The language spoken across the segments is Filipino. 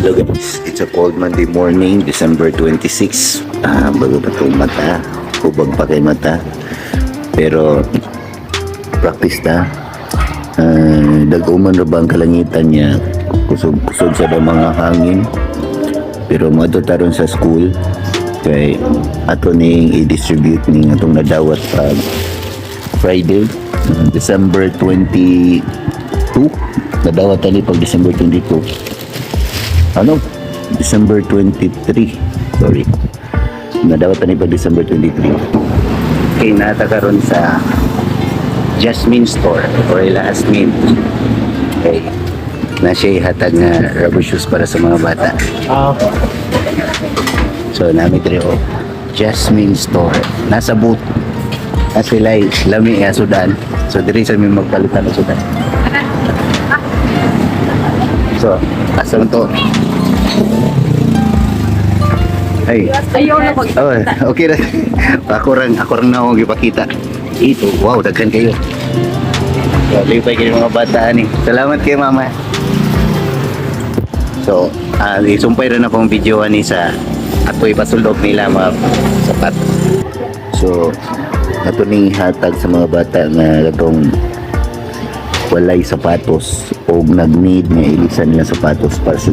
Hello guys, it's a cold Monday morning, December 26. Bago pa itong mata, hubag pa kay mata. Pero, practice na. Daguman na ba ang kalangitan niya? Kusog-kusog sa mga hangin. Pero matutaron sa school. Kay ato ning i-distribute ning atong nadawat pa Friday, December 22. Nadawat tali pag December 22. December 23. Sorry. Nadawat tali pag December 23. Okay, nata karon sa Jasmine Store or Last Mint. Okay. Na siya hatag na rubber shoes para sa mga bata. So, namin dito Jasmine Store. Nasa booth. Na sila lami nga sudan. So, diri sa may magpalitan ng sudan. So, asam to. Ay. Ayaw na pag Oh, okay na. Ako rang na akong ipakita. Ito, wow, daghan kayo. So, lipay kayo mga bata ni. Salamat kay mama. So, isumpay rin akong video ni sa ato ipasulog nila mga sapat. So, ato ning hatag sa mga bata na katong walay sapatos o nag-need na ilisan nila sapatos para sa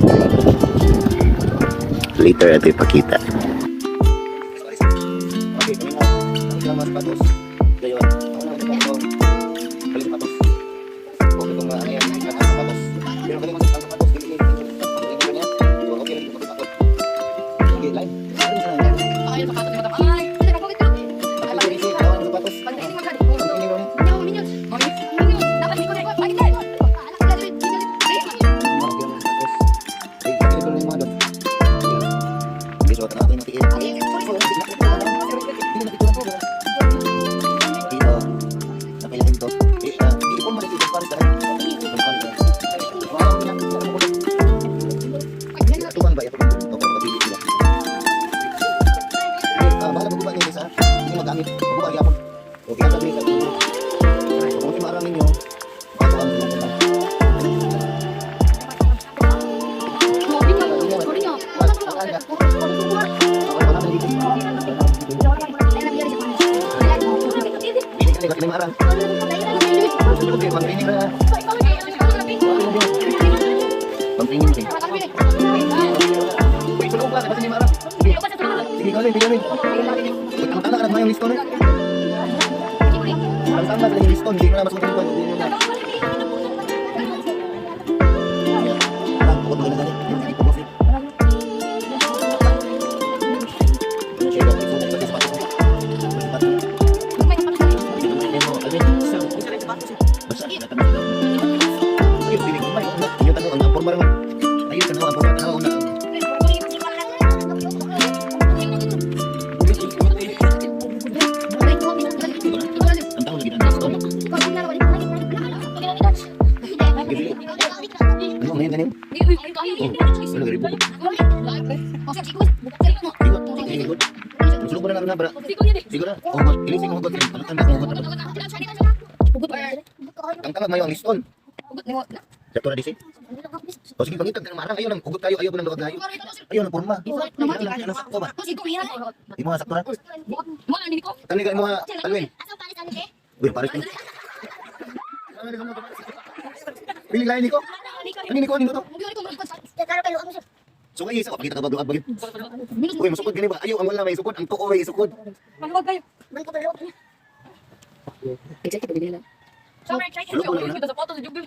later ato ipakita. Tangkang mayo ang liston. Jatuh na disi. O sige pangitag ka marang ayo nang ugot kayo ayo nang kayo. Ayo nang porma. Ano sakto ba? Imo nga sakto na. mo na niko. Tani ka imo nga alwin. Uy pares ka. Pili lain niko. Ani niko nito to. So kayo isa ko pakita ka ba duag bagid. Uy masukod gani ba? Ayo ang wala may sukod, ang tuo may sukod. Magwag kayo. Exactly. Sorry, try to. Sa photo sa jubing.